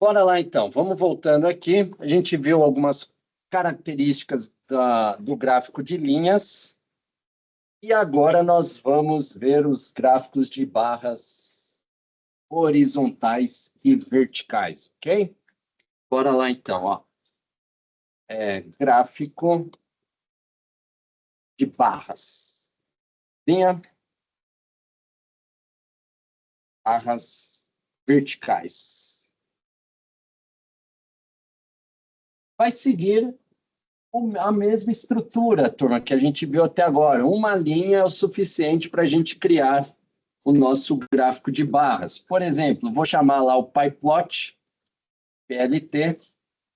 Bora lá, então. Vamos voltando aqui. A gente viu algumas características do gráfico de linhas. E agora nós vamos ver os gráficos de barras horizontais e verticais, ok? Bora lá, então. Ó. Gráfico de barras. Linha, barras verticais. Vai seguir a mesma estrutura, turma, que a gente viu até agora. Uma linha é o suficiente para a gente criar o nosso gráfico de barras. Por exemplo, vou chamar lá o PyPlot, PLT,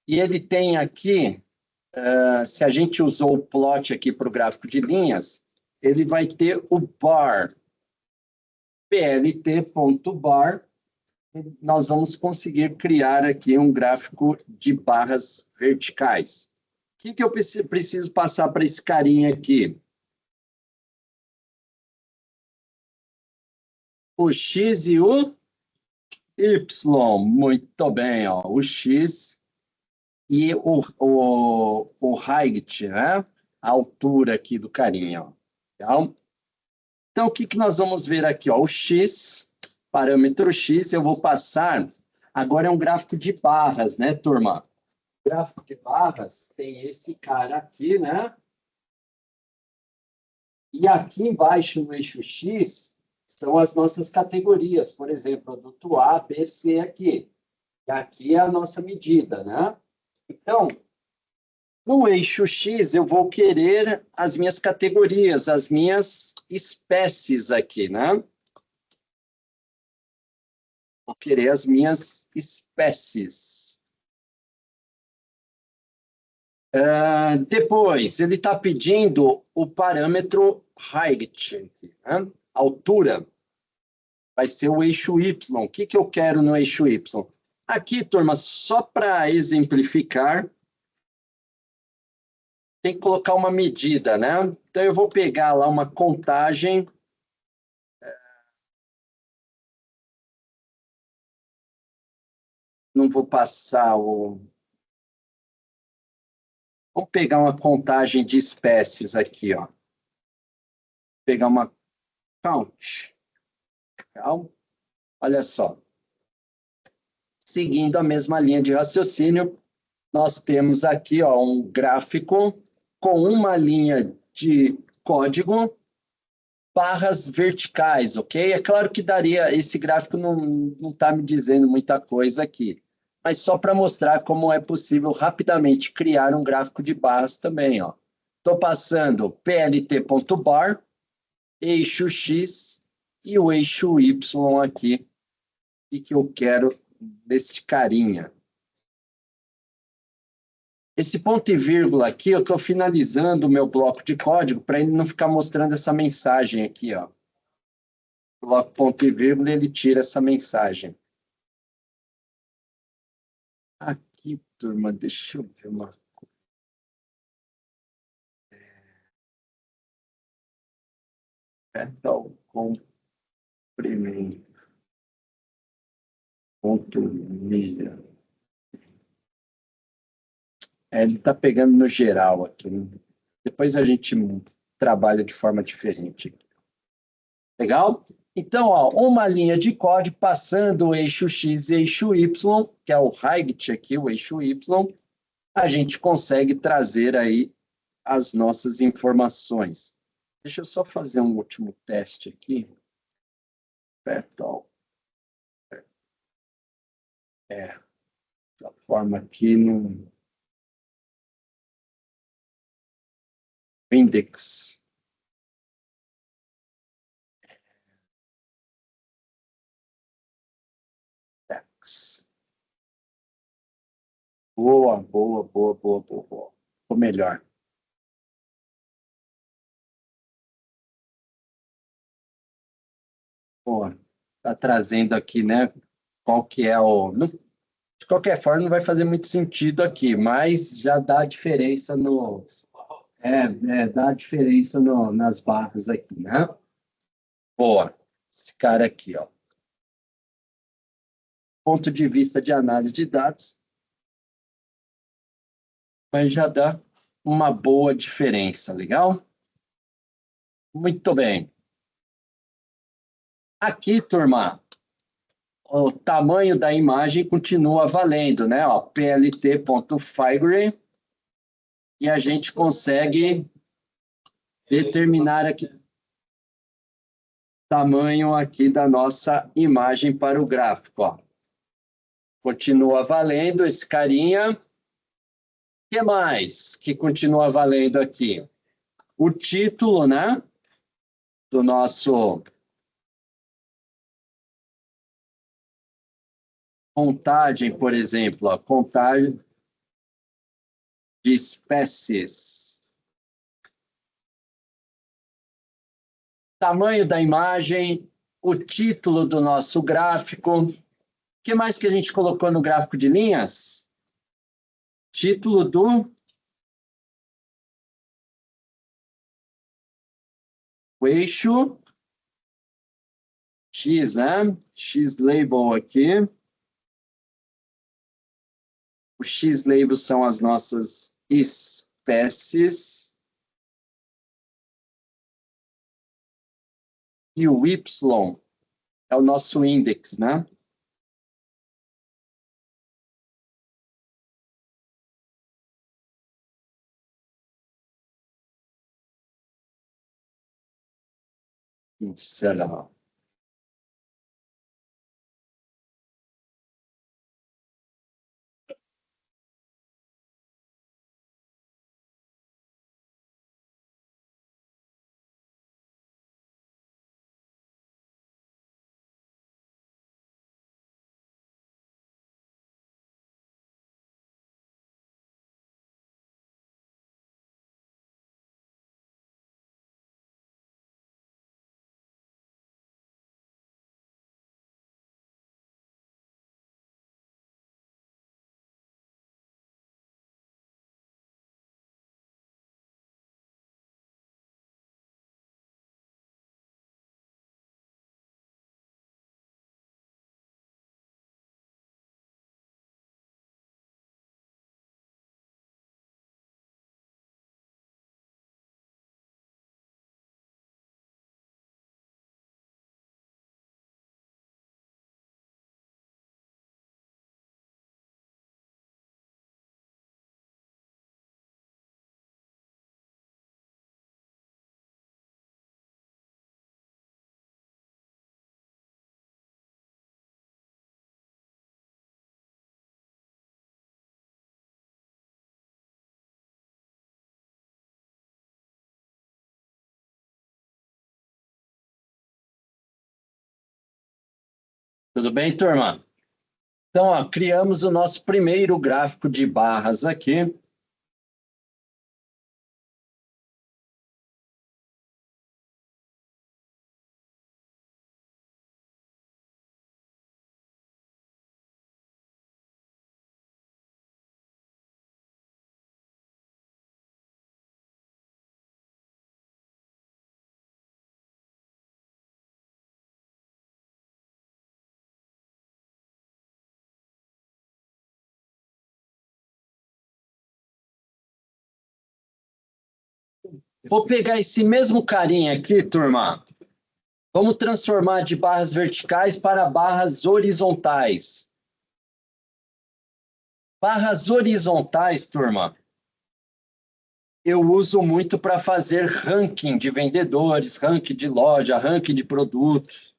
e ele tem aqui, se a gente usou o plot aqui para o gráfico de linhas, ele vai ter o bar, plt.bar, nós vamos conseguir criar aqui um gráfico de barras verticais. O que eu preciso passar para esse carinha aqui? O X e o Y. Muito bem, ó. O X e o height, né? A altura aqui do carinha, ó. Então, o que nós vamos ver aqui, ó? O X, parâmetro X, eu vou passar. Agora é um gráfico de barras, né, turma? O gráfico de barras tem esse cara aqui, né? E aqui embaixo no eixo X são as nossas categorias, por exemplo, adulto A, B, C aqui. E aqui é a nossa medida, né? Então, no eixo X, eu vou querer as minhas categorias, as minhas espécies aqui, né? Vou querer as minhas espécies. Depois, ele está pedindo o parâmetro height, né? Altura. Vai ser o eixo Y. O que eu quero no eixo Y? Aqui, turma, só para exemplificar, tem que colocar uma medida, né? Então, eu vou pegar lá uma contagem. Não vou passar o... Vamos pegar uma contagem de espécies aqui, ó. Pegar uma count. Calma. Olha só. Seguindo a mesma linha de raciocínio, nós temos aqui, ó, um gráfico com uma linha de código, barras verticais, ok? É claro que daria, esse gráfico não está me dizendo muita coisa aqui, mas só para mostrar como é possível rapidamente criar um gráfico de barras também, ó. Estou passando plt.bar, eixo X e o eixo Y aqui, e que eu quero desse carinha. Esse ponto e vírgula aqui, eu estou finalizando o meu bloco de código para ele não ficar mostrando essa mensagem aqui, ó. Coloco ponto e vírgula e ele tira essa mensagem. Aqui, turma, deixa eu ver uma coisa. Metal comprimento. Ponto milha. Ele está pegando no geral aqui, né? Depois a gente trabalha de forma diferente. Legal? Então, ó, uma linha de código passando o eixo X e eixo Y, que é o height aqui, o eixo Y, a gente consegue trazer aí as nossas informações. Deixa eu só fazer um último teste aqui. Petal. Essa forma aqui no index. Boa, boa, boa, boa, boa, boa. Ficou melhor. Boa. Está trazendo aqui, né? Qual que é o... De qualquer forma, não vai fazer muito sentido aqui, mas já dá diferença no... dá diferença nas barras aqui, né? Boa. Esse cara aqui, ó. ponto de vista de análise de dados, mas já dá uma boa diferença, legal? Muito bem. Aqui, turma, o tamanho da imagem continua valendo, né? Ó, plt.figure, e a gente consegue determinar aqui o tamanho aqui da nossa imagem para o gráfico, ó. Continua valendo esse carinha. O que mais que continua valendo aqui? O título, né? Do nosso contagem, por exemplo, a contagem de espécies. Tamanho da imagem, o título do nosso gráfico. O que mais que a gente colocou no gráfico de linhas? Título do eixo X, né? X-label aqui. O X-label são as nossas espécies. E o Y é o nosso índice, né? Será? Tudo bem, turma? Então, ó, criamos o nosso primeiro gráfico de barras aqui. Vou pegar esse mesmo carinha aqui, turma. Vamos transformar de barras verticais para barras horizontais. Barras horizontais, turma, eu uso muito para fazer ranking de vendedores, ranking de loja, ranking de produtos.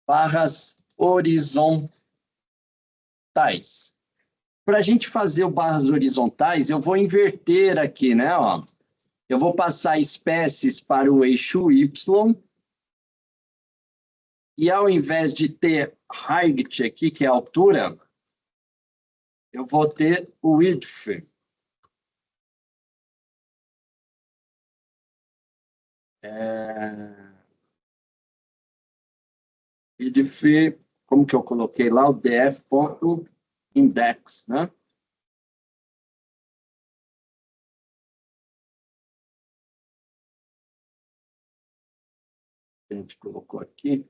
Barras horizontais. Para a gente fazer o barras horizontais, eu vou inverter aqui, né? Ó. Eu vou passar espécies para o eixo Y. E ao invés de ter height aqui, que é a altura, eu vou ter o width. Width, como que eu coloquei lá? O df.index, né? A gente colocou aqui.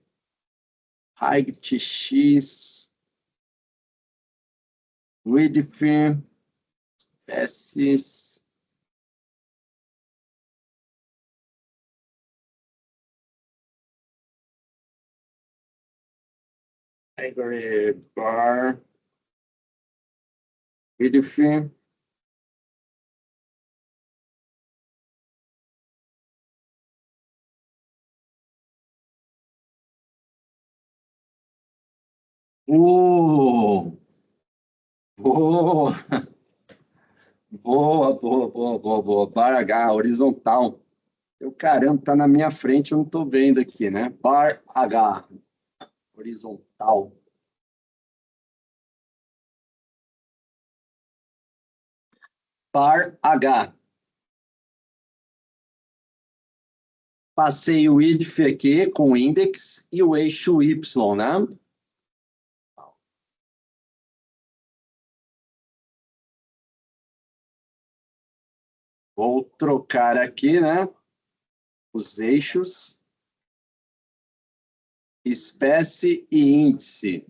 height x, width, espécies, category bar, width, boa, boa, boa. Bar H, horizontal. Eu, caramba, tá na minha frente, eu não tô vendo aqui, né? Bar H, horizontal. Bar H. Passei o width aqui com o index e o eixo Y, né? Vou trocar aqui, né? Os eixos, espécie e índice.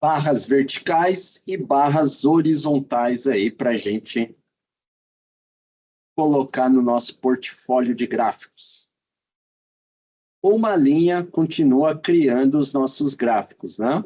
Barras verticais e barras horizontais aí para a gente colocar no nosso portfólio de gráficos. Uma linha continua criando os nossos gráficos, né?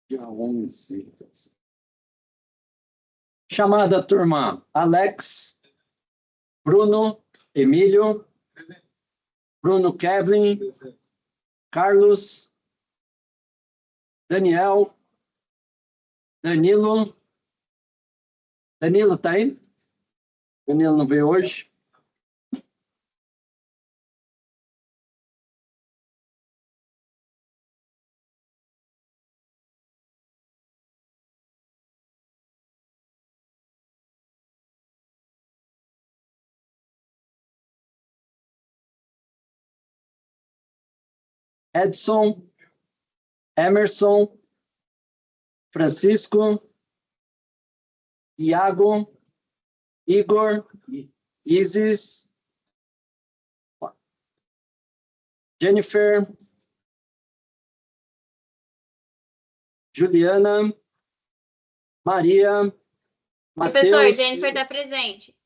Dia 11. Chamada, turma. Alex, Bruno, Emílio, Bruno Kevin, Carlos, Daniel, Danilo. Danilo tá aí? Danilo não veio hoje? Edson, Emerson, Francisco, Iago, Igor, Isis, Jennifer, Juliana, Maria, Professor, Matheus. Jennifer está presente.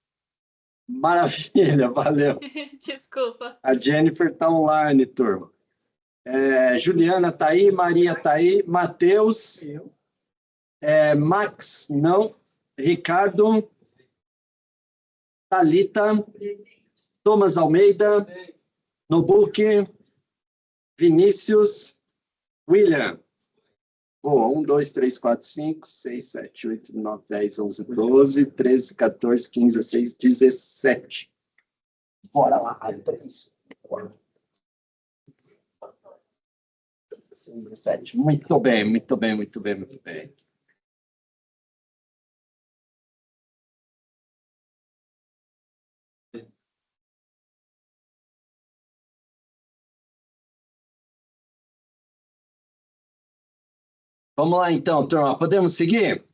Maravilha, valeu. Desculpa. A Jennifer está online, turma. Juliana está aí, Maria está aí, Matheus, Max, não, Ricardo, Thalita, Thomas Almeida, Nobuque, Vinícius, William. Boa, 1, 2, 3, 4, 5, 6, 7, 8, 9, 10, 11, 12, 13, 14, 15, 16, 17. Bora lá, 3, 4, 5, 17. Muito bem, muito bem, muito bem, muito bem. Vamos lá, então, turma. Podemos seguir?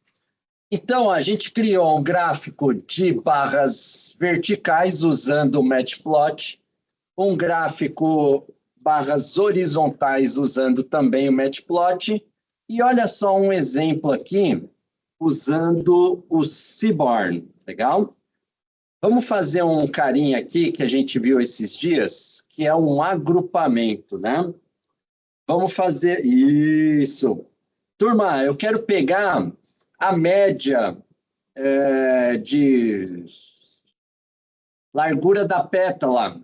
Então, a gente criou um gráfico de barras verticais usando o Matplotlib, um gráfico barras horizontais usando também o Matplotlib, e olha só um exemplo aqui usando o Seaborn, legal? Vamos fazer um carinha aqui que a gente viu esses dias, que é um agrupamento, né? Vamos fazer isso. Turma, eu quero pegar a média de largura da pétala,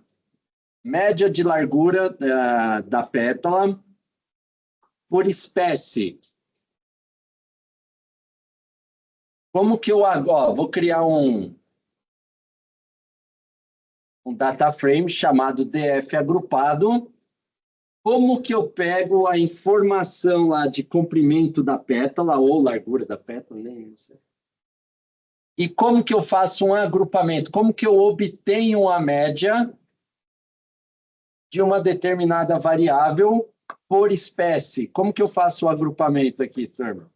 média de largura da pétala por espécie. Como que eu agora vou criar um data frame chamado DF agrupado. Como que eu pego a informação lá de comprimento da pétala ou largura da pétala, nem não sei. E como que eu faço um agrupamento? Como que eu obtenho a média de uma determinada variável por espécie? Como que eu faço o agrupamento aqui, turma?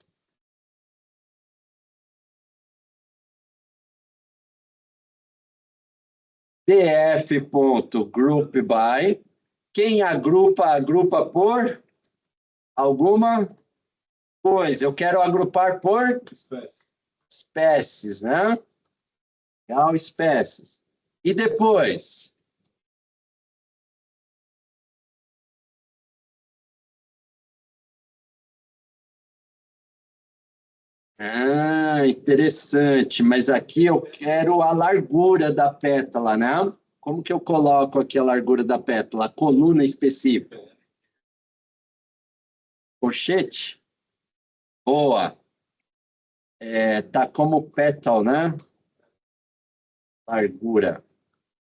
df.groupby. Quem agrupa, agrupa por alguma coisa. Eu quero agrupar por espécies, né? Legal, espécies. E depois? Ah, interessante. Mas aqui eu quero a largura da pétala, né? Como que eu coloco aqui a largura da pétala? A coluna específica. Colchete? Boa. Tá como petal, né? Largura.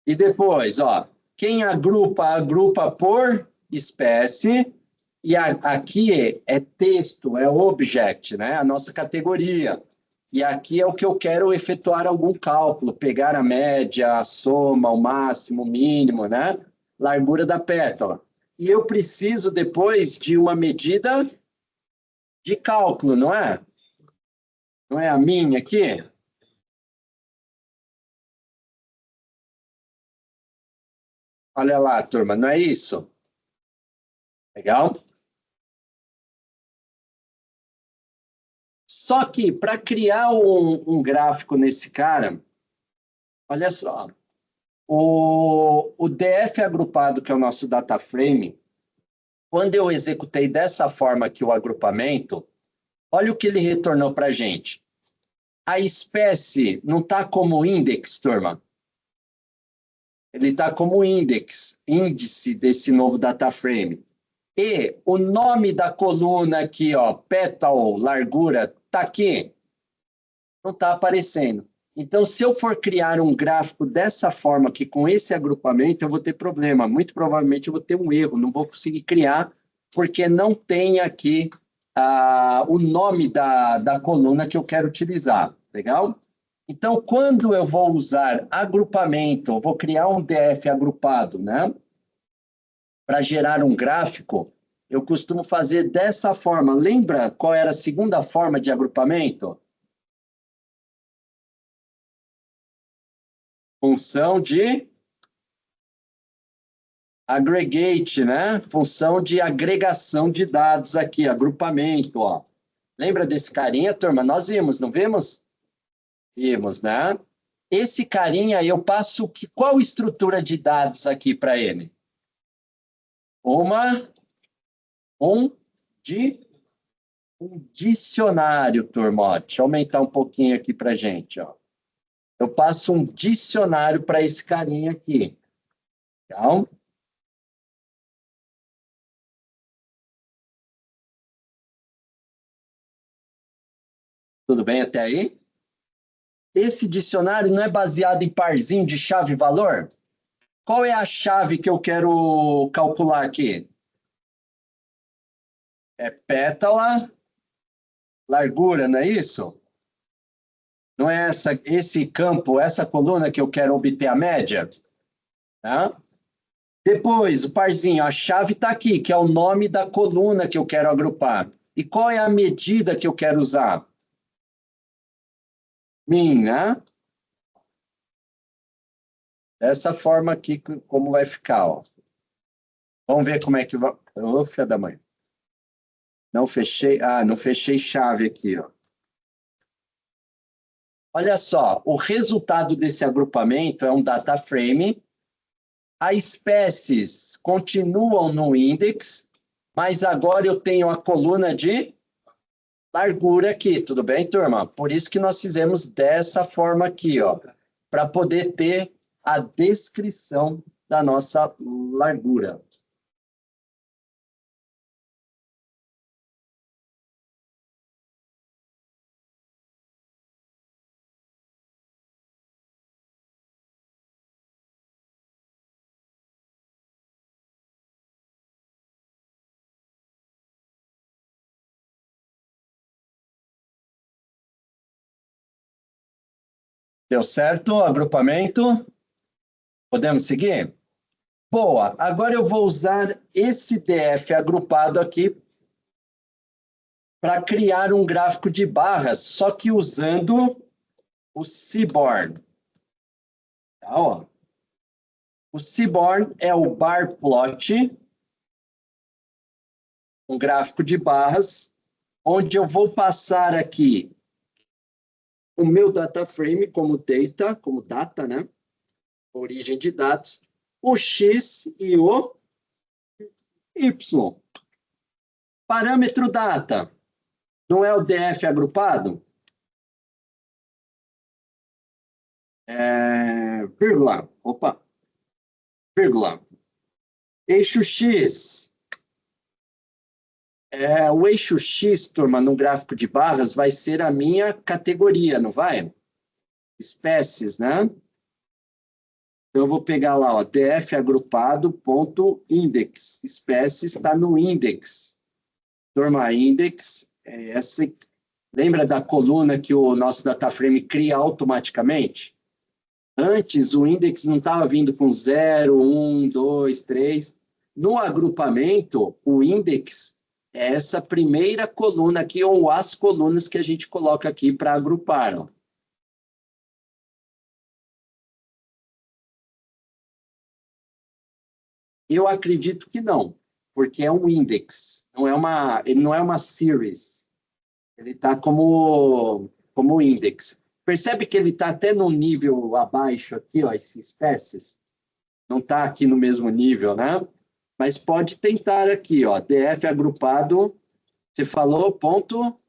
E depois, ó, quem agrupa, agrupa por espécie. E aqui é texto, é object, né? A nossa categoria. E aqui é o que eu quero efetuar algum cálculo, pegar a média, a soma, o máximo, o mínimo, né? Largura da pétala. E eu preciso depois de uma medida de cálculo, não é? Não é a minha aqui? Olha lá, turma, não é isso? Legal? Só que para criar um gráfico nesse cara, olha só, o DF agrupado, que é o nosso data frame, quando eu executei dessa forma aqui o agrupamento, olha o que ele retornou para a gente. A espécie não está como index, turma. Ele está como índice desse novo data frame. E o nome da coluna aqui, ó, petal, largura, está aqui. Não está aparecendo. Então, se eu for criar um gráfico dessa forma aqui, com esse agrupamento, eu vou ter problema. Muito provavelmente eu vou ter um erro, não vou conseguir criar, porque não tem aqui o nome da coluna que eu quero utilizar. Legal? Então, quando eu vou usar agrupamento, vou criar um DF agrupado, né? Para gerar um gráfico, eu costumo fazer dessa forma. Lembra qual era a segunda forma de agrupamento? Função de aggregate, né? Função de agregação de dados aqui, agrupamento, ó. Lembra desse carinha, turma? Nós vimos, não vimos? Vimos, né? Esse carinha, eu passo qual estrutura de dados aqui para ele? Um, um dicionário, turma. Ó. Deixa eu aumentar um pouquinho aqui para gente, ó. Eu passo um dicionário para esse carinha aqui. Então, tudo bem até aí? Esse dicionário não é baseado em parzinho de chave-valor? Qual é a chave que eu quero calcular aqui? É pétala, largura, não é isso? Não é esse campo, essa coluna que eu quero obter a média? Tá? Depois, o parzinho, a chave está aqui, que é o nome da coluna que eu quero agrupar. E qual é a medida que eu quero usar? min, né? Dessa forma aqui, como vai ficar, ó. Vamos ver como é que vai... Ô, filha da mãe. Não fechei... Ah, não fechei chave aqui, ó. Olha só, o resultado desse agrupamento é um data frame. As espécies continuam no index, mas agora eu tenho a coluna de largura aqui, tudo bem, turma? Por isso que nós fizemos dessa forma aqui, ó, para poder ter a descrição da nossa largura. Deu certo o agrupamento? Podemos seguir? Boa, agora eu vou usar esse DF agrupado aqui para criar um gráfico de barras, só que usando o Seaborn. Tá, ó. O Seaborn é o bar plot, um gráfico de barras, onde eu vou passar aqui o meu data frame como data, né? Origem de dados, o X e o Y. Parâmetro data, não é o DF agrupado? Vírgula, opa, vírgula. Eixo X. O eixo X, turma, no gráfico de barras, vai ser a minha categoria, não vai? Espécies, né? Então, eu vou pegar lá, ó, df agrupado, ponto index. Espécies está no index. Turma, index, lembra da coluna que o nosso data frame cria automaticamente? Antes, o index não estava vindo com 0, 1, 2, 3. No agrupamento, o index é essa primeira coluna aqui, ou as colunas que a gente coloca aqui para agrupar. Ó. Eu acredito que não, porque é um index, ele não é uma series. Ele está como index. Percebe que ele está até no nível abaixo aqui, ó, essas espécies. Não está aqui no mesmo nível, né? Mas pode tentar aqui, ó, DF agrupado, você falou, ponto,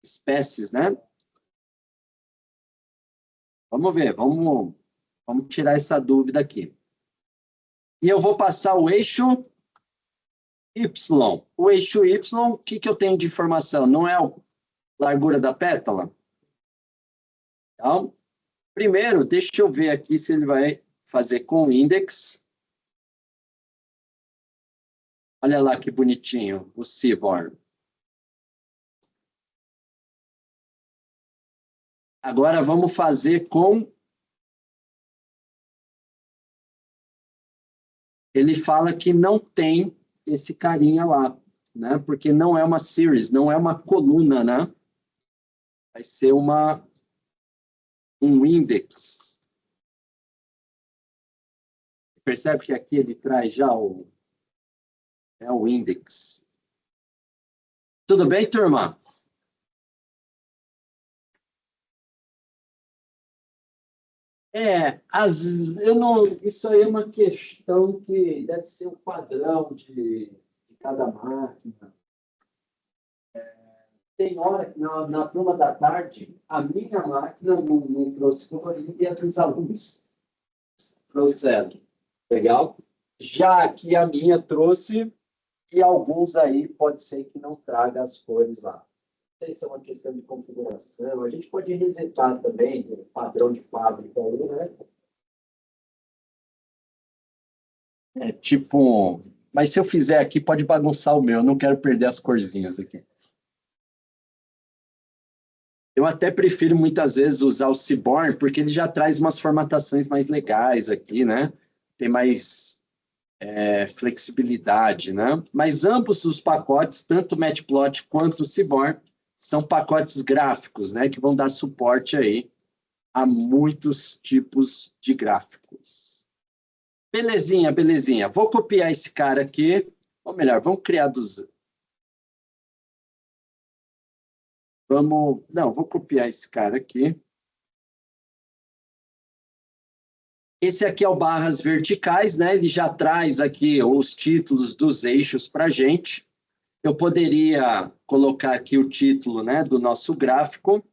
espécies, né? Vamos ver, vamos tirar essa dúvida aqui. E eu vou passar o eixo Y. O eixo Y, o que eu tenho de informação? Não é a largura da pétala? Então, primeiro, deixa eu ver aqui se ele vai fazer com o index. Olha lá que bonitinho, o Seaborn. Agora vamos fazer com... Ele fala que não tem esse carinha lá, né? Porque não é uma series, não é uma coluna, né? Vai ser um index. Percebe que aqui ele traz já o index. Tudo bem, turma? Isso aí é uma questão que deve ser o padrão de cada máquina. Tem hora que na turma da tarde, a minha máquina não trouxe colorir e a dos alunos trouxeram. Legal? Já aqui a minha trouxe e alguns aí pode ser que não traga as cores lá. Não sei se é uma questão de configuração. A gente pode resetar também o padrão de fábrica aí, né? Tipo... Mas se eu fizer aqui, pode bagunçar o meu. Eu não quero perder as corzinhas aqui. Eu até prefiro muitas vezes usar o Seaborn, porque ele já traz umas formatações mais legais aqui, né? Tem mais flexibilidade, né? Mas ambos os pacotes, tanto o Matplotlib quanto o Seaborn, são pacotes gráficos, né? Que vão dar suporte aí há muitos tipos de gráficos. Belezinha, belezinha. Vou copiar esse cara aqui. Ou melhor, vamos criar dos... Não, vou copiar esse cara aqui. Esse aqui é o barras verticais, né? Ele já traz aqui os títulos dos eixos para a gente. Eu poderia colocar aqui o título, né, do nosso gráfico.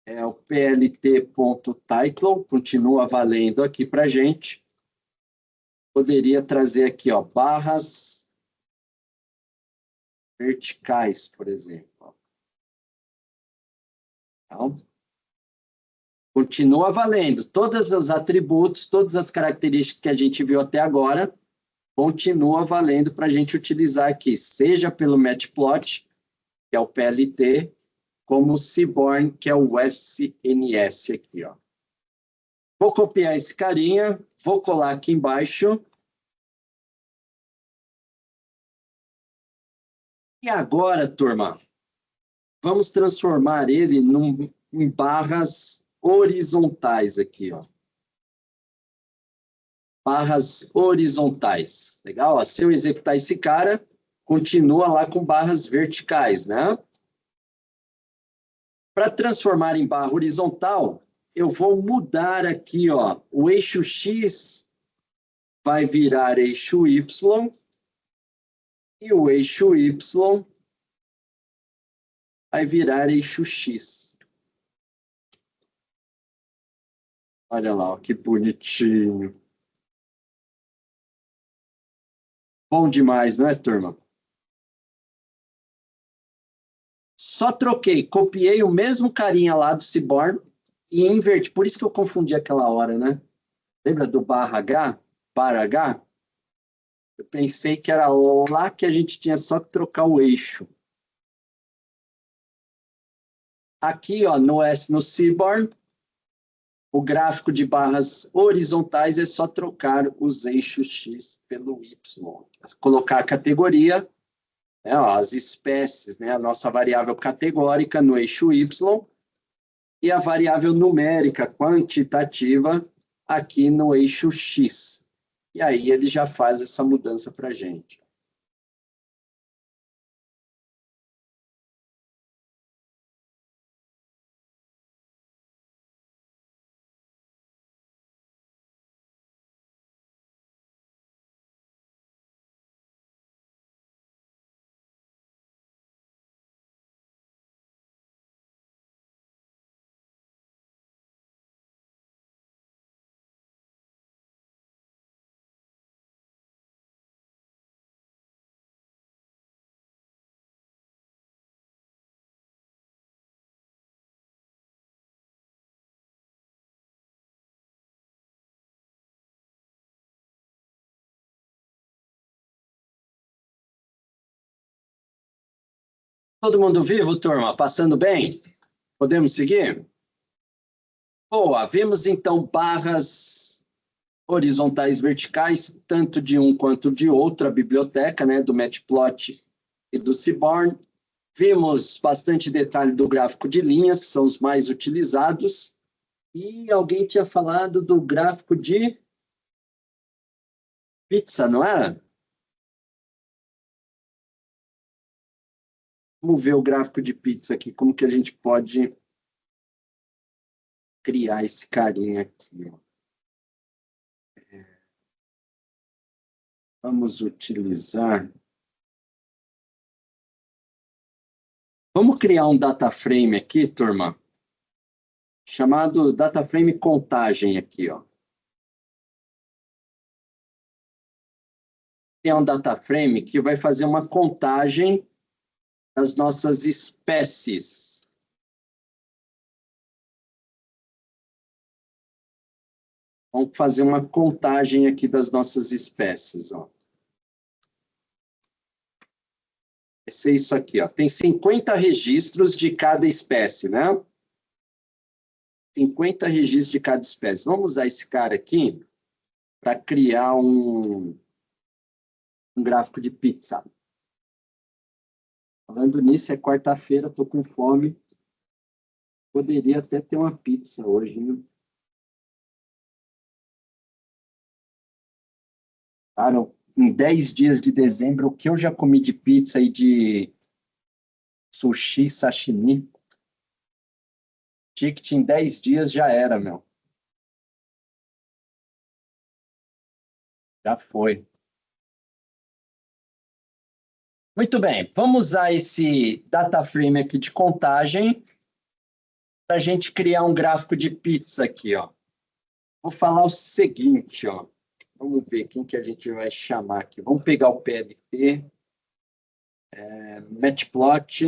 É o plt.title, continua valendo aqui para a gente. Poderia trazer aqui, ó, barras verticais, por exemplo. Então, continua valendo. Todos os atributos, todas as características que a gente viu até agora, continua valendo para a gente utilizar aqui, seja pelo Matplotlib, que é o PLT, como o Seaborn, que é o SNS aqui, ó. Vou copiar esse carinha, vou colar aqui embaixo. E agora, turma, vamos transformar ele em barras horizontais aqui, ó. Barras horizontais. Legal? Ó, se eu executar esse cara, continua lá com barras verticais, né? Para transformar em barra horizontal, eu vou mudar aqui, ó. O eixo X vai virar eixo Y e o eixo Y vai virar eixo X. Olha lá, ó, que bonitinho. Bom demais, não é, turma? Só troquei, copiei o mesmo carinha lá do Seaborn e inverti. Por isso que eu confundi aquela hora, né? Lembra do barra H? Barra H? Eu pensei que era lá que a gente tinha só que trocar o eixo. Aqui, ó, no Seaborn, o gráfico de barras horizontais é só trocar os eixos X pelo Y. Colocar a categoria, né, ó, as espécies, né, a nossa variável categórica no eixo Y e a variável numérica quantitativa aqui no eixo X. E aí ele já faz essa mudança para a gente. Todo mundo vivo, turma? Passando bem? Podemos seguir? Boa, vimos então barras horizontais verticais, tanto de um quanto de outra biblioteca, né, do Matplotlib e do Seaborn. Vimos bastante detalhe do gráfico de linhas, que são os mais utilizados. E alguém tinha falado do gráfico de pizza, não é? Vamos ver o gráfico de pizza aqui, como que a gente pode criar esse carinha aqui, ó. Vamos utilizar... Vamos criar um data frame aqui, turma, chamado data frame contagem aqui, ó. É um data frame que vai fazer uma contagem das nossas espécies. Vamos fazer uma contagem aqui das nossas espécies, ó. Vai ser isso aqui, ó. Tem 50 registros de cada espécie, né? 50 registros de cada espécie. Vamos usar esse cara aqui para criar um gráfico de pizza. Falando nisso, é quarta-feira, estou com fome. Poderia até ter uma pizza hoje, né? Cara, em 10 dias de dezembro, o que eu já comi de pizza e de sushi, sashimi, ticket em 10 dias já era, meu. Já foi. Muito bem, vamos usar esse data frame aqui de contagem para a gente criar um gráfico de pizza aqui, ó. Vou falar o seguinte, ó. Vamos ver quem que a gente vai chamar aqui. Vamos pegar o PLP, Matplot.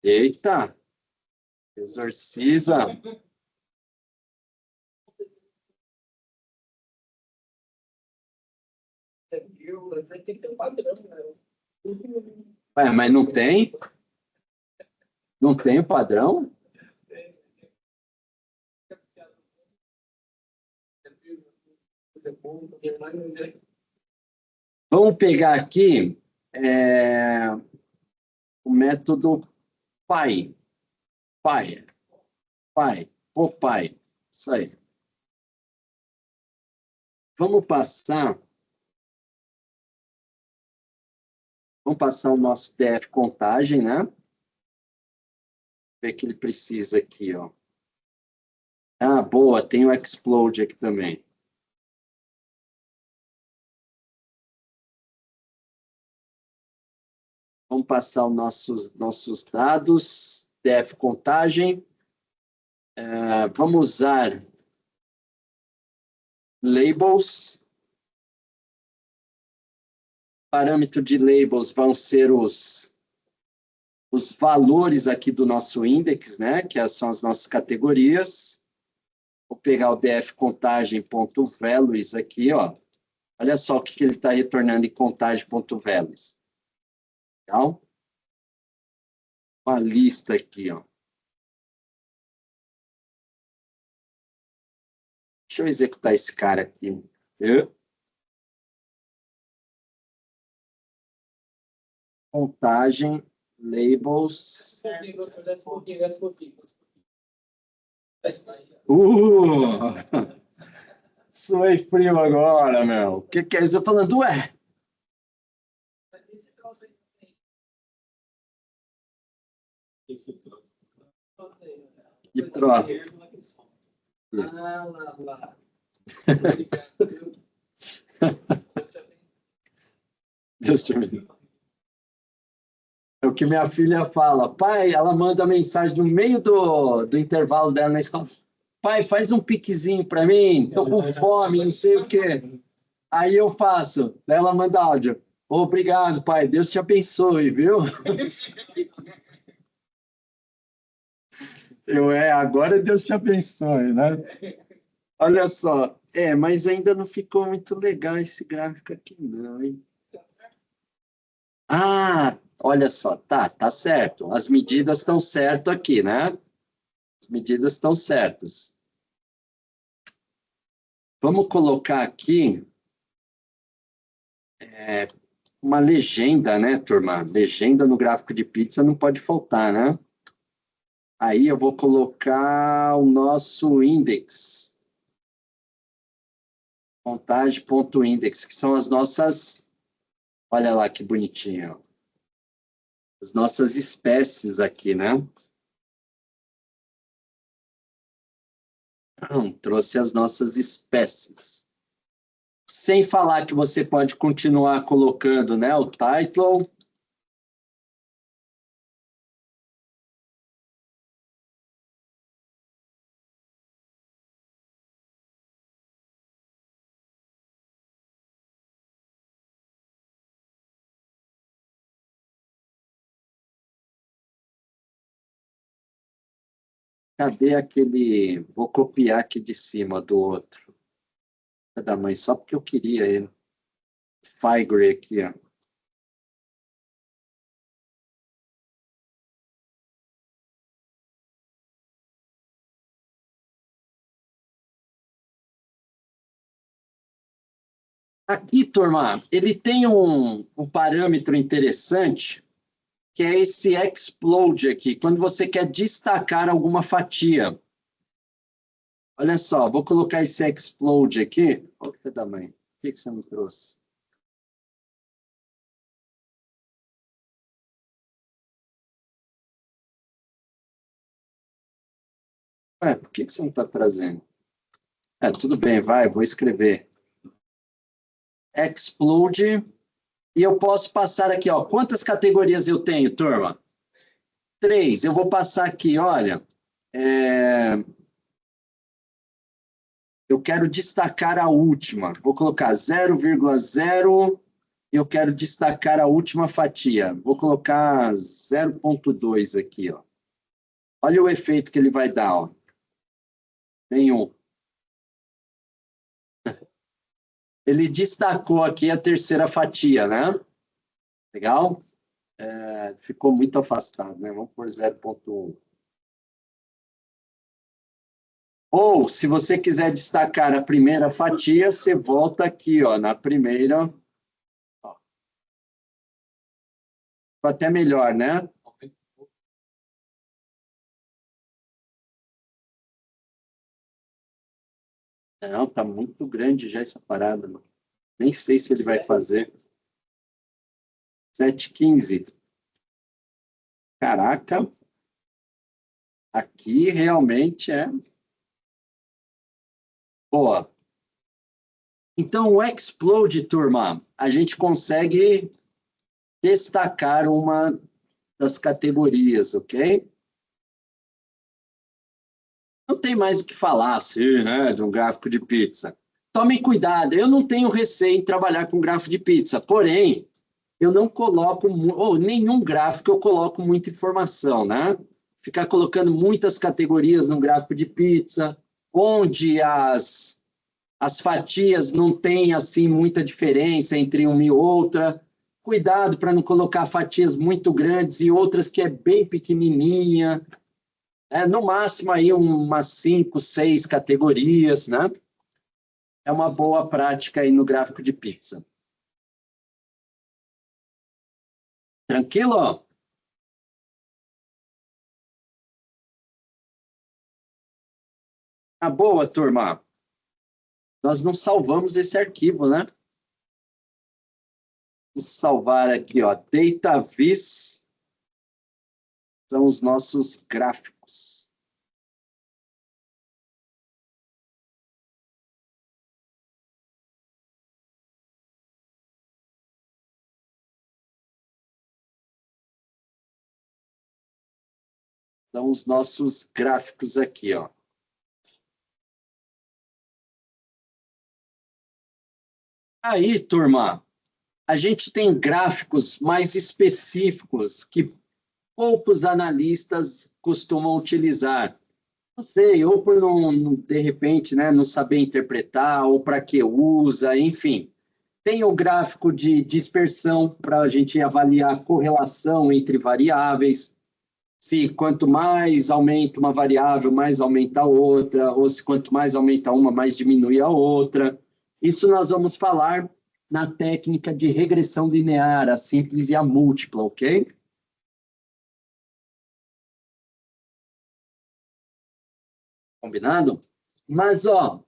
Eita, exorciza. Tem que ter um padrão, né? Ué, mas não tem? Não tem o padrão? Vamos pegar aqui o método pai. Pai. Pai. O pai. Isso aí. Vamos passar o nosso DF contagem, né? Ver que ele precisa aqui, ó. Ah, boa, tem o Explode aqui também. Vamos passar os nossos dados, DF contagem. Vamos usar labels. Parâmetro de labels vão ser os valores aqui do nosso index, né? Que são as nossas categorias. Vou pegar o df contagem.values aqui, ó. Olha só o que ele está retornando em contagem.values. Legal? Uma lista aqui, ó. Deixa eu executar esse cara aqui. Contagem, labels. Suei frio agora, meu. O que é isso? Eu falando, ué. Que troço. Ah, lá. Deus te abençoe. É o que minha filha fala. Pai, ela manda mensagem no meio do intervalo dela na escola. Pai, faz um piquezinho para mim. Tô com fome, não sei o quê. Aí eu faço. Daí ela manda áudio. Obrigado, pai. Deus te abençoe, viu? Agora Deus te abençoe, né? Olha só. Mas ainda não ficou muito legal esse gráfico aqui, não, hein? Ah, olha só. Tá certo. As medidas estão certas aqui, né? As medidas estão certas. Vamos colocar aqui uma legenda, né, turma? Legenda no gráfico de pizza não pode faltar, né? Aí eu vou colocar o nosso index. Contagem.index, que são as nossas... Olha lá que bonitinho. As nossas espécies aqui, né? Trouxe as nossas espécies. Sem falar que você pode continuar colocando, né, o title. Cadê aquele... Vou copiar aqui de cima do outro. Da mãe, só porque eu queria ele. Figure aqui, ó. Aqui, turma, ele tem um parâmetro interessante, que é esse explode aqui, quando você quer destacar alguma fatia. Olha só, vou colocar esse explode aqui. Olha que da mãe. Por que você não trouxe? Por que você não está trazendo? Tudo bem, vai, vou escrever. Explode. E eu posso passar aqui, ó. Quantas categorias eu tenho, turma? 3. Eu vou passar aqui, olha. Eu quero destacar a última. Vou colocar 0,0. Eu quero destacar a última fatia. Vou colocar 0,2 aqui, ó. Olha o efeito que ele vai dar, ó. Nenhum. Ele destacou aqui a terceira fatia, né? Legal? Ficou muito afastado, né? Vamos por 0,1. Ou, se você quiser destacar a primeira fatia, você volta aqui, ó, na primeira. Ó. Ficou até melhor, né? Não, tá muito grande já essa parada. Mano. Nem sei se ele vai fazer. 7,15. Caraca. Aqui realmente é... Boa. Então, o Explode, turma, a gente consegue destacar uma das categorias, ok? Não tem mais o que falar, assim, né, de um gráfico de pizza. Tomem cuidado, eu não tenho receio em trabalhar com gráfico de pizza, porém, eu não coloco, ou nenhum gráfico eu coloco muita informação, né? Ficar colocando muitas categorias no gráfico de pizza, onde as fatias não têm, assim, muita diferença entre uma e outra. Cuidado para não colocar fatias muito grandes e outras que é bem pequenininha. No máximo, aí umas 5, 6 categorias, né? É uma boa prática aí no gráfico de pizza. Tranquilo? Boa, turma. Nós não salvamos esse arquivo, né? Vou salvar aqui, ó. DataVis são os nossos gráficos. São os nossos gráficos aqui, ó. Aí, turma, a gente tem gráficos mais específicos que poucos analistas costumam utilizar. Não sei, ou por não de repente, né, não saber interpretar, ou para que usa, enfim. Tem o gráfico de dispersão para a gente avaliar a correlação entre variáveis. Se quanto mais aumenta uma variável, mais aumenta a outra, ou se quanto mais aumenta uma, mais diminui a outra. Isso nós vamos falar na técnica de regressão linear, a simples e a múltipla, ok? Combinado? Mas, ó,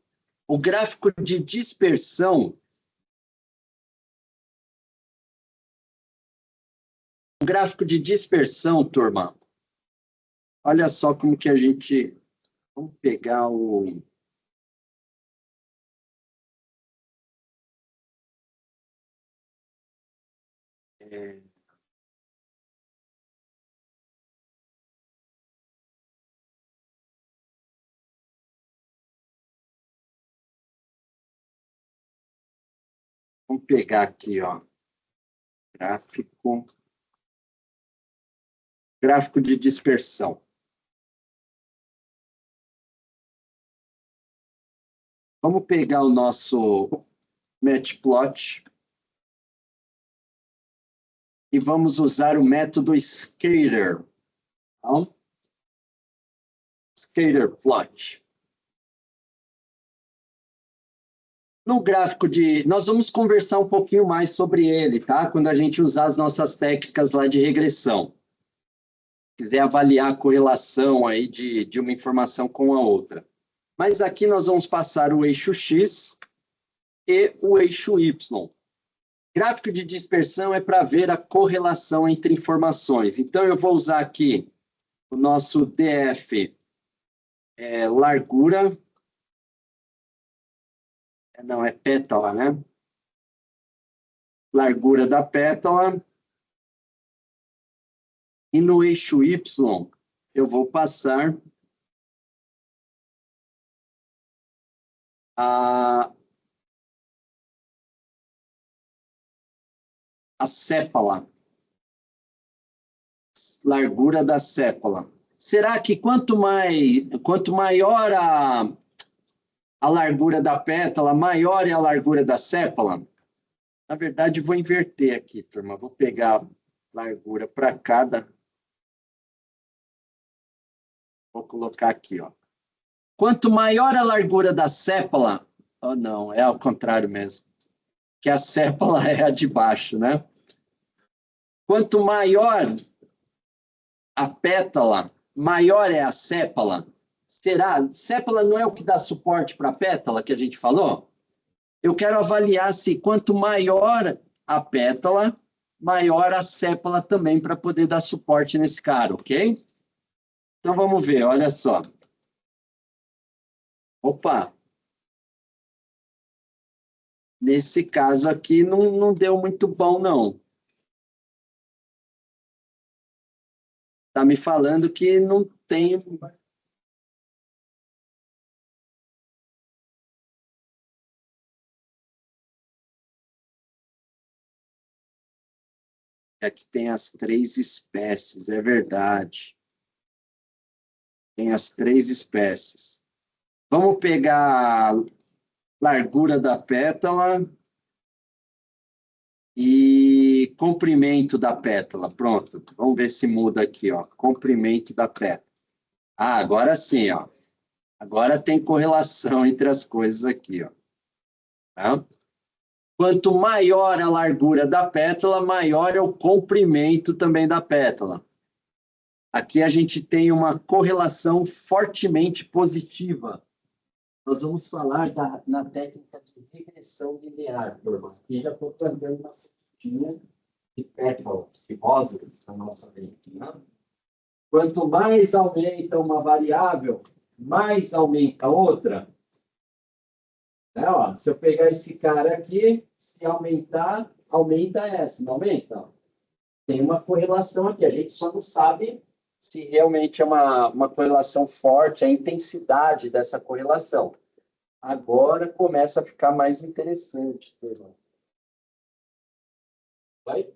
o gráfico de dispersão... O gráfico de dispersão, turma, olha só como que a gente... Vamos pegar o... Vamos pegar aqui, ó. Gráfico de dispersão. Vamos pegar o nosso matplot e vamos usar o método scatter. Então, scatter plot. No gráfico de... Nós vamos conversar um pouquinho mais sobre ele, tá? Quando a gente usar as nossas técnicas lá de regressão. Quiser avaliar a correlação aí de uma informação com a outra. Mas aqui nós vamos passar o eixo X e o eixo Y. Gráfico de dispersão é para ver a correlação entre informações. Então, eu vou usar aqui o nosso DF, largura. Não, é pétala, né? Largura da pétala. E no eixo Y, eu vou passar a sépala. Largura da sépala. Será que quanto maior a largura da pétala, maior é a largura da sépala? Na verdade, vou inverter aqui, turma. Vou pegar a largura para cada. Vou colocar aqui, ó. Quanto maior a largura da sépala, oh, não, é ao contrário mesmo, que a sépala é a de baixo, né? Quanto maior a pétala, maior é a sépala. Será? Sépala não é o que dá suporte para a pétala que a gente falou? Eu quero avaliar se quanto maior a pétala, maior a sépala também para poder dar suporte nesse cara, ok? Então vamos ver, olha só. Opa! Nesse caso aqui não deu muito bom, não. Está me falando que não tem. Aqui tem as 3 espécies, é verdade. Tem as 3 espécies. Vamos pegar a largura da pétala e comprimento da pétala. Pronto, vamos ver se muda aqui, ó. Comprimento da pétala. Ah, agora sim, ó. Agora tem correlação entre as coisas aqui, ó. Tá? Quanto maior a largura da pétala, maior é o comprimento também da pétala. Aqui a gente tem uma correlação fortemente positiva. Nós vamos falar na técnica de regressão linear, turma. Aqui já estou plantando uma sementinha de pétalas, de rosas na nossa mente, né? Quanto mais aumenta uma variável, mais aumenta outra. Né, ó, se eu pegar esse cara aqui, se aumentar, aumenta essa, não aumenta? Tem uma correlação aqui, a gente só não sabe se realmente é uma correlação forte, a intensidade dessa correlação. Agora começa a ficar mais interessante. Vai?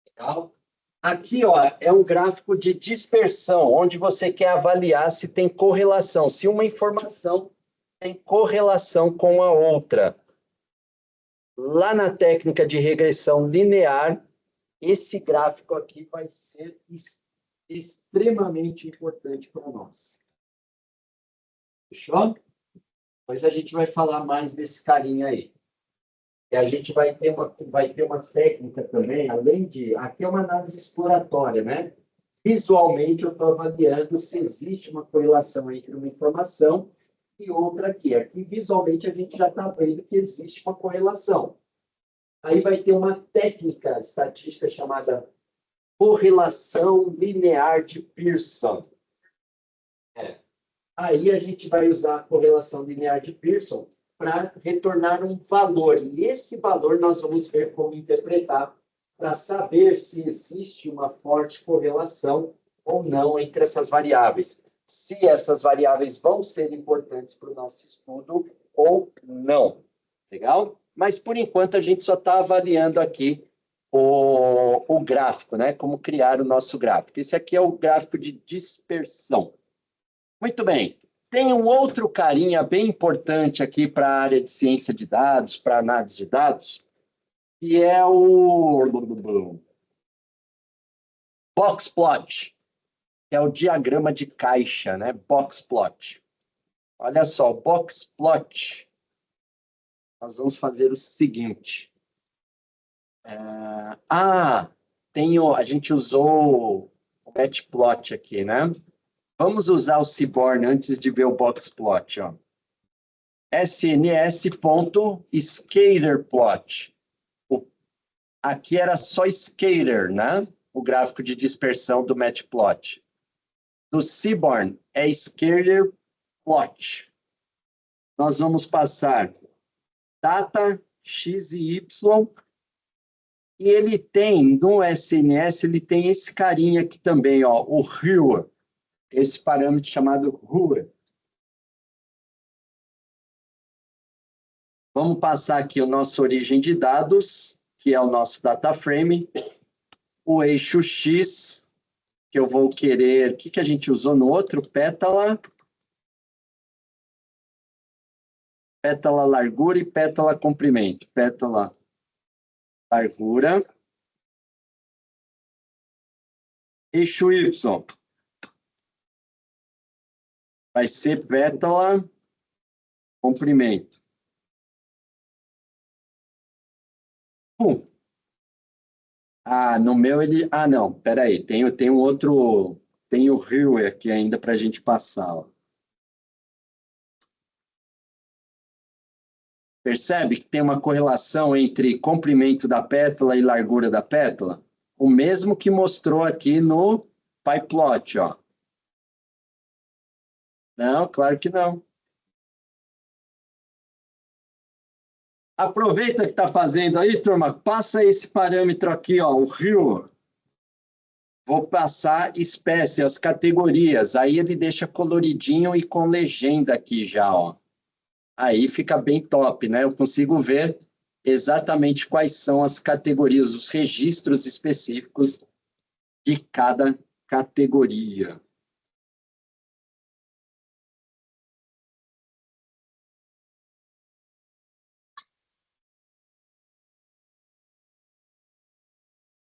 Legal. Aqui, ó, é um gráfico de dispersão, onde você quer avaliar se tem correlação, se uma informação tem correlação com a outra. Lá na técnica de regressão linear, esse gráfico aqui vai ser extremamente importante para nós. Fechou? Depois a gente vai falar mais desse carinha aí. E a gente vai ter uma técnica também, além de... Aqui é uma análise exploratória, né? Visualmente, eu estou avaliando se existe uma correlação entre uma informação e outra aqui. Aqui, visualmente, a gente já está vendo que existe uma correlação. Aí vai ter uma técnica estatística chamada correlação linear de Pearson. Aí a gente vai usar a correlação linear de Pearson para retornar um valor. E esse valor nós vamos ver como interpretar para saber se existe uma forte correlação ou não entre essas variáveis. Se essas variáveis vão ser importantes para o nosso estudo ou não. Legal? Mas, por enquanto, a gente só está avaliando aqui o gráfico, né? Como criar o nosso gráfico. Esse aqui é o gráfico de dispersão. Muito bem. Tem um outro carinha bem importante aqui para a área de ciência de dados, para análise de dados, que é o box plot, que é o diagrama de caixa, né? Box plot. Olha só, o box plot. Nós vamos fazer o seguinte. A gente usou o matplot aqui, né? Vamos usar o Seaborn antes de ver o boxplot, ó. SNS.scalarplot. Aqui era só scalar, né? O gráfico de dispersão do matplot. Do Seaborn é scalar plot. Nós vamos passar data x e y. E ele tem, no SNS, ele tem esse carinha aqui também, ó, o Hue. Esse parâmetro chamado Hue. Vamos passar aqui o nosso origem de dados, que é o nosso data frame, o eixo X, que eu vou querer... O que a gente usou no outro? Pétala, largura e pétala comprimento. Pétala, largura. Eixo Y. Vai ser pétala, comprimento. Ah, no meu ele... Ah, não, peraí. Tem um outro... Tem o Hue aqui ainda para a gente passar, ó. Percebe que tem uma correlação entre comprimento da pétala e largura da pétala? O mesmo que mostrou aqui no PyPlot, ó. Não, claro que não. Aproveita que está fazendo aí, turma, passa esse parâmetro aqui, ó, o Hue. Vou passar espécie, as categorias. Aí ele deixa coloridinho e com legenda aqui já, ó. Aí fica bem top, né? Eu consigo ver exatamente quais são as categorias, os registros específicos de cada categoria.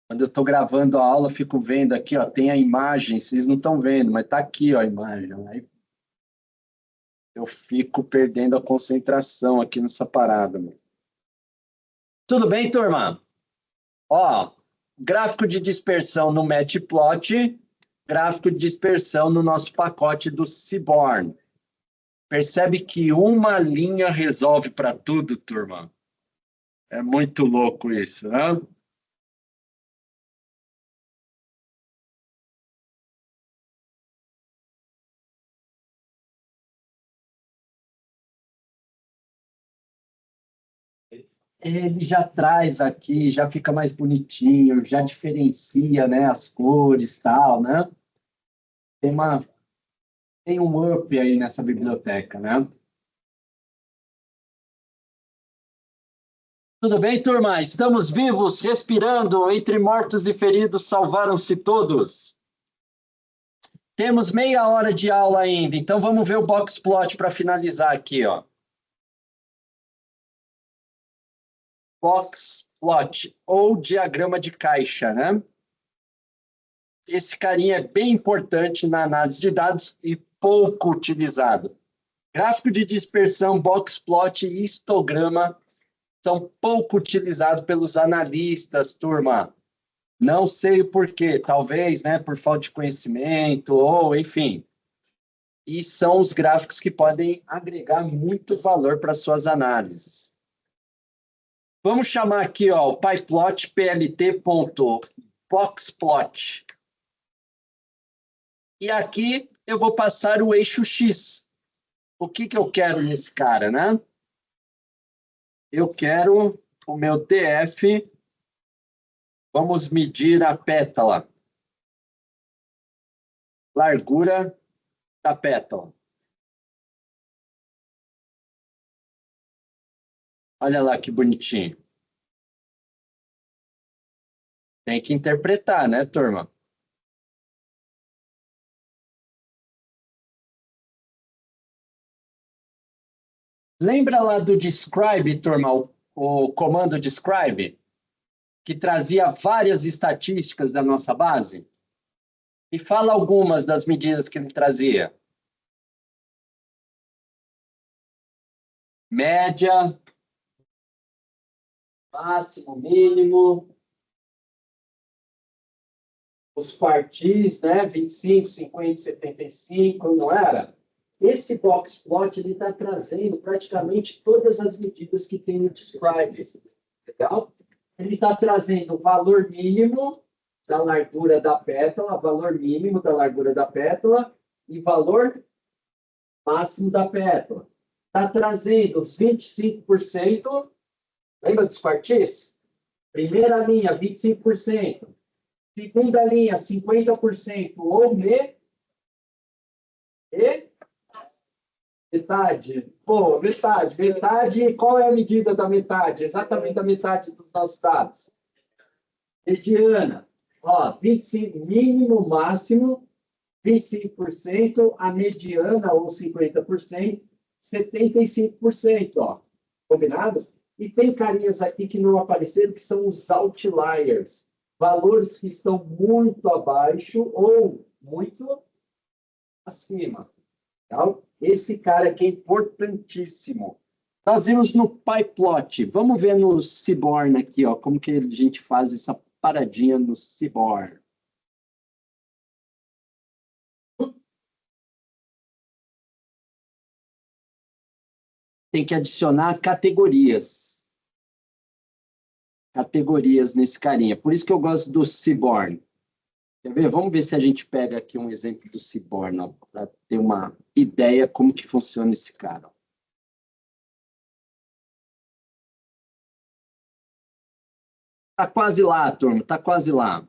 Quando eu estou gravando a aula, eu fico vendo aqui, ó, tem a imagem, vocês não estão vendo, mas está aqui, ó, a imagem. Aí eu fico perdendo a concentração aqui nessa parada. Mano. Tudo bem, turma? Ó, gráfico de dispersão no Matplot, gráfico de dispersão no nosso pacote do Seaborn. Percebe que uma linha resolve para tudo, turma? É muito louco isso, né? Ele já traz aqui, já fica mais bonitinho, já diferencia, né, as cores e tal, né? Tem um up aí nessa biblioteca, né? Tudo bem, turma? Estamos vivos, respirando, entre mortos e feridos, salvaram-se todos. Temos meia hora de aula ainda, então vamos ver o boxplot para finalizar aqui, ó. Boxplot, ou diagrama de caixa, né? Esse carinha é bem importante na análise de dados e pouco utilizado. Gráfico de dispersão, boxplot e histograma são pouco utilizados pelos analistas, turma. Não sei o porquê, talvez, né, por falta de conhecimento, ou enfim. E são os gráficos que podem agregar muito valor para suas análises. Vamos chamar aqui, ó, o PyPlot plt.boxplot. E aqui eu vou passar o eixo X. O que eu quero nesse cara, né? Eu quero o meu TF. Vamos medir a pétala. Largura da pétala. Olha lá que bonitinho. Tem que interpretar, né, turma? Lembra lá do describe, turma, o comando describe, que trazia várias estatísticas da nossa base? E fala algumas das medidas que ele trazia. Média, máximo, mínimo. os quartis, né? 25, 50, 75, não era? Esse box plot ele está trazendo praticamente todas as medidas que tem no Describe. Legal? Ele está trazendo o valor mínimo da largura da pétala, valor mínimo da largura da pétala e valor máximo da pétala. Está trazendo os 25%. Lembra dos quartis? Primeira linha, 25%. Segunda linha, 50% ou metade. Pô, metade. Metade, qual é a medida da metade? Exatamente a metade dos nossos dados. Mediana. Ó, 25, mínimo, máximo, 25%, a mediana, ou 50%, 75%, ó. Combinado? E tem carinhas aqui que não apareceram, que são os outliers. Valores que estão muito abaixo ou muito acima. Então, esse cara aqui é importantíssimo. Nós vimos no PyPlot. Vamos ver no Seaborn aqui, ó, como que a gente faz essa paradinha no Seaborn. Tem que adicionar categorias. Categorias nesse carinha. Por isso que eu gosto do Seaborn. Quer ver? Vamos ver se a gente pega aqui um exemplo do Seaborn, para ter uma ideia como que funciona esse cara. Tá quase lá, turma. Tá quase lá.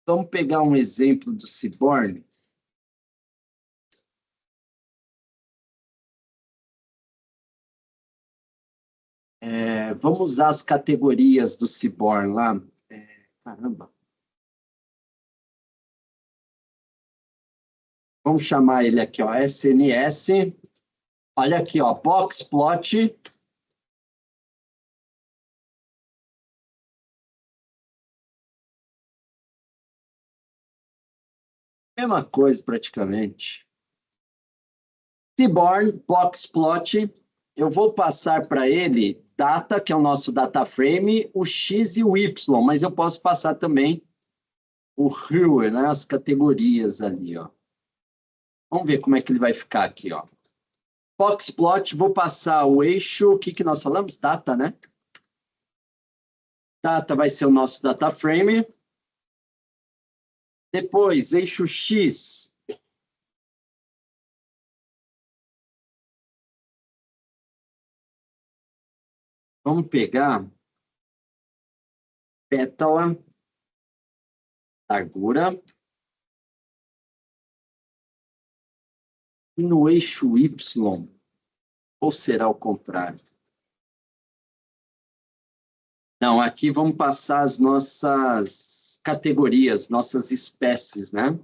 Vamos pegar um exemplo do Seaborn. Vamos usar as categorias do Seaborn lá. Caramba. Vamos chamar ele aqui, ó, SNS. Olha aqui, ó, box plot. Mesma coisa, praticamente. Seaborn, box plot. Eu vou passar para ele data, que é o nosso data frame, o X e o Y, mas eu posso passar também o Hue, né, as categorias ali, ó. Vamos ver como é que ele vai ficar aqui, ó. Box plot, vou passar o eixo, o que que nós falamos? Data, né? Data vai ser o nosso data frame. Depois, eixo X. Vamos pegar pétala, largura. E no eixo Y, ou será o contrário? Não, aqui vamos passar as nossas categorias, nossas espécies, né?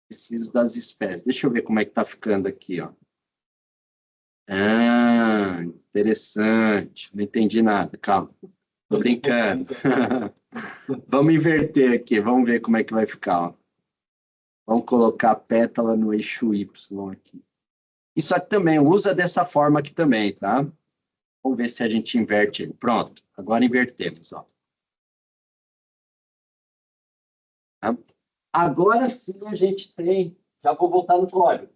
Preciso das espécies. Deixa eu ver como é que está ficando aqui, ó. Ah, interessante. Não entendi nada, calma. Tô brincando. Vamos inverter aqui, vamos ver como é que vai ficar, ó. Vamos colocar a pétala no eixo Y aqui. Isso aqui também, usa dessa forma aqui também, tá? Vamos ver se a gente inverte ele. Pronto, agora invertemos, ó. Tá? Agora sim a gente tem... Já vou voltar no código.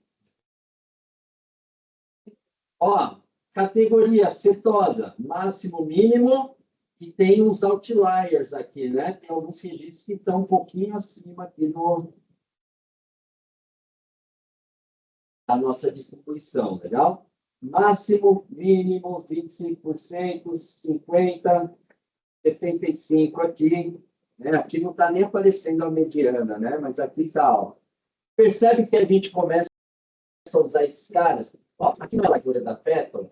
Ó, categoria cetosa, máximo, mínimo, e tem uns outliers aqui, né? Tem alguns registros que estão um pouquinho acima aqui da nossa distribuição, legal? Máximo, mínimo, 25%, 50%, 75% aqui. Né? Aqui não está nem aparecendo a mediana, né? Mas aqui está, ó. Percebe que a gente começa a usar esses caras? Ó, aqui na largura da pétala,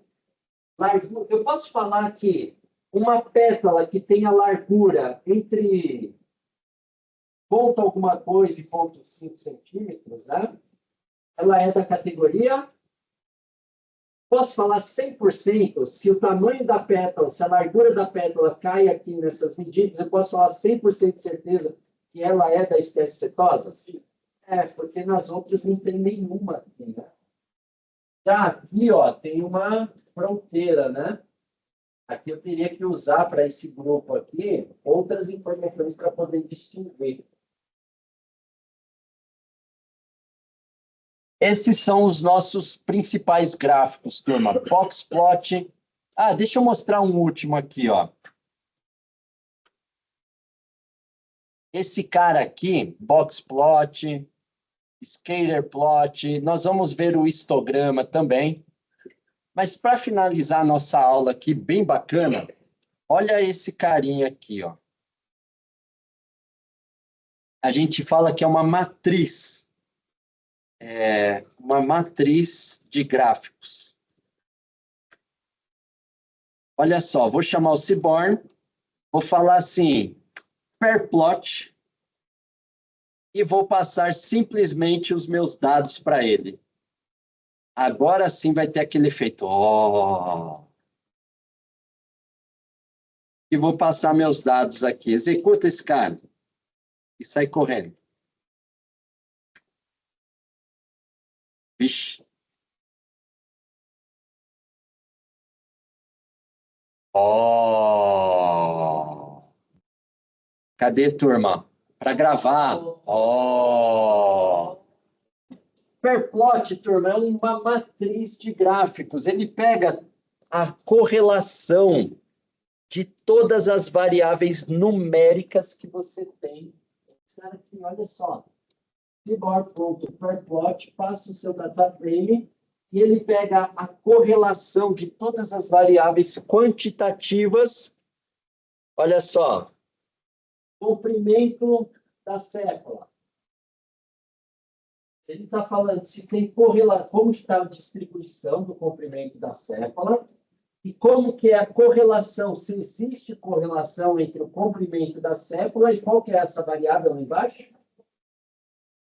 eu posso falar que uma pétala que tenha largura entre ponto alguma coisa e ponto 5 centímetros, né? Ela é da categoria... Posso falar 100%, se o tamanho da pétala, se a largura da pétala cai aqui nessas medidas, eu posso falar 100% de certeza que ela é da espécie cetosa? Porque nas outras não tem nenhuma aqui, né? Já aqui, ó, tem uma fronteira, né? Aqui eu teria que usar para esse grupo aqui outras informações para poder distinguir. Esses são os nossos principais gráficos, turma. Boxplot. Ah, deixa eu mostrar um último aqui, ó. Esse cara aqui, boxplot, scatterplot, nós vamos ver o histograma também. Mas para finalizar a nossa aula aqui, bem bacana, olha esse carinha aqui, ó. A gente fala que é uma matriz. Uma matriz de gráficos. Olha só, vou chamar o Seaborn, vou falar assim, perplot, e vou passar simplesmente os meus dados para ele. Agora sim vai ter aquele efeito. Oh. E vou passar meus dados aqui. Executa esse cara. E sai correndo. Vixe. Oh. Cadê, turma? Para gravar. Oh. Perplot, turma, é uma matriz de gráficos. Ele pega a correlação de todas as variáveis numéricas que você tem. Aqui, olha só. Seaborn.perplot, passa o seu data frame e ele pega a correlação de todas as variáveis quantitativas. Olha só. Comprimento da sécula. Ele está falando se tem correlação, como está a distribuição do comprimento da sécula e como que é a correlação, se existe correlação entre o comprimento da sécula e qual que é essa variável lá embaixo?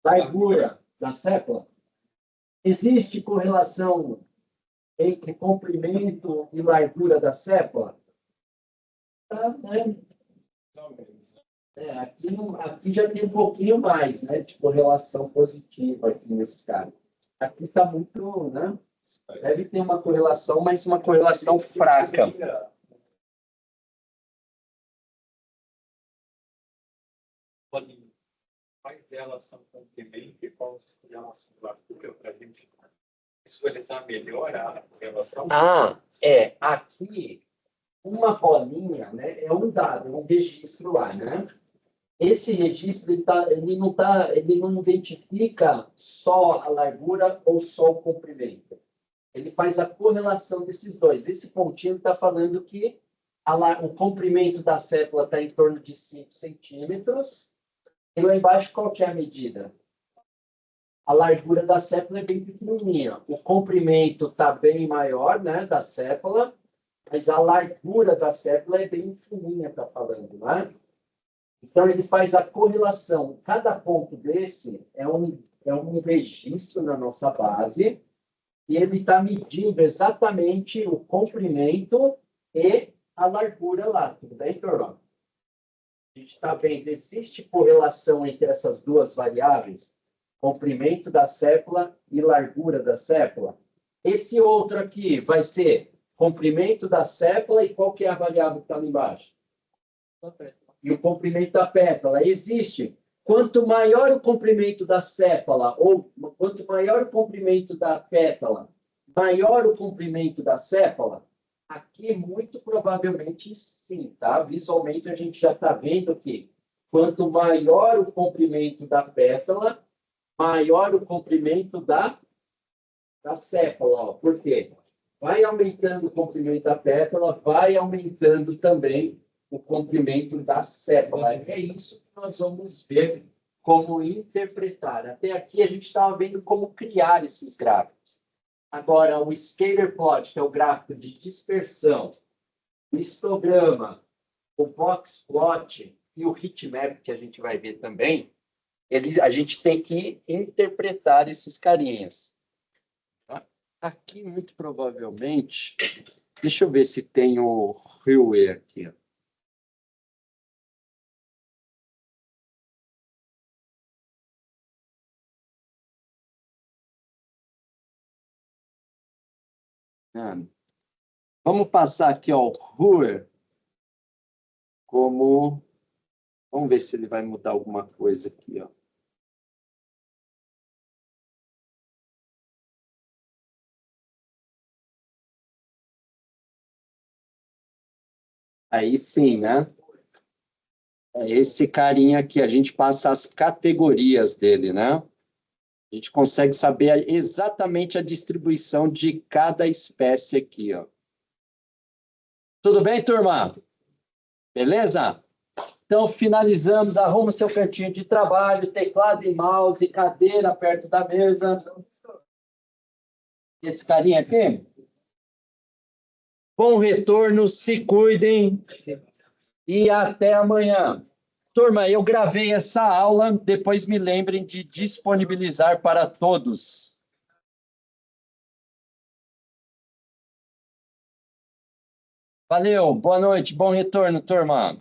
Largura da sécula. Existe correlação entre comprimento e largura da sécula? Tá, né? Aqui já tem um pouquinho mais, né, de correlação positiva aqui nesse caso. Aqui está muito, né? Deve ter uma correlação, mas uma correlação fraca. Quais delas são comprimento e quais delas são largura para a gente visualizar melhor a relação? Aqui uma bolinha, né, é um dado, um registro lá, né? Esse registro ele não identifica só a largura ou só o comprimento. Ele faz a correlação desses dois. Esse pontinho está falando que o comprimento da sécula está em torno de 5 centímetros. E lá embaixo, qual que é a medida? A largura da sécula é bem pequenininha. O comprimento está bem maior, né, da sécula, mas a largura da sécula é bem fininha, está falando, né? Então, ele faz a correlação. Cada ponto desse é um registro na nossa base e ele está medindo exatamente o comprimento e a largura lá. Tudo bem, turma? A gente está vendo, existe correlação entre essas duas variáveis? Comprimento da sécula e largura da sécula. Esse outro aqui vai ser comprimento da sécula e qual que é a variável que está ali embaixo? E o comprimento da pétala. Existe. Quanto maior o comprimento da sépala, ou quanto maior o comprimento da pétala, maior o comprimento da sépala, aqui muito provavelmente sim, tá? Visualmente a gente já está vendo que quanto maior o comprimento da pétala, maior o comprimento da sépala. Ó. Por quê? Vai aumentando o comprimento da pétala, vai aumentando também o comprimento da sépala. É isso que nós vamos ver como interpretar. Até aqui a gente estava vendo como criar esses gráficos. Agora, o scatter plot, que é o gráfico de dispersão, o histograma, o box plot e o heatmap, que a gente vai ver também, a gente tem que interpretar esses carinhas. Aqui, muito provavelmente, deixa eu ver se tem o Huey aqui. É. Vamos passar aqui, ó, o Ruhr como... Vamos ver se ele vai mudar alguma coisa aqui, ó. Aí sim, né? É esse carinha aqui, a gente passa as categorias dele, né? A gente consegue saber exatamente a distribuição de cada espécie aqui, ó. Tudo bem, turma? Beleza? Então, finalizamos. Arruma seu cantinho de trabalho, teclado e mouse, cadeira perto da mesa. Esse carinha aqui. Bom retorno, se cuidem e até amanhã. Turma, eu gravei essa aula, depois me lembrem de disponibilizar para todos. Valeu, boa noite, bom retorno, turma.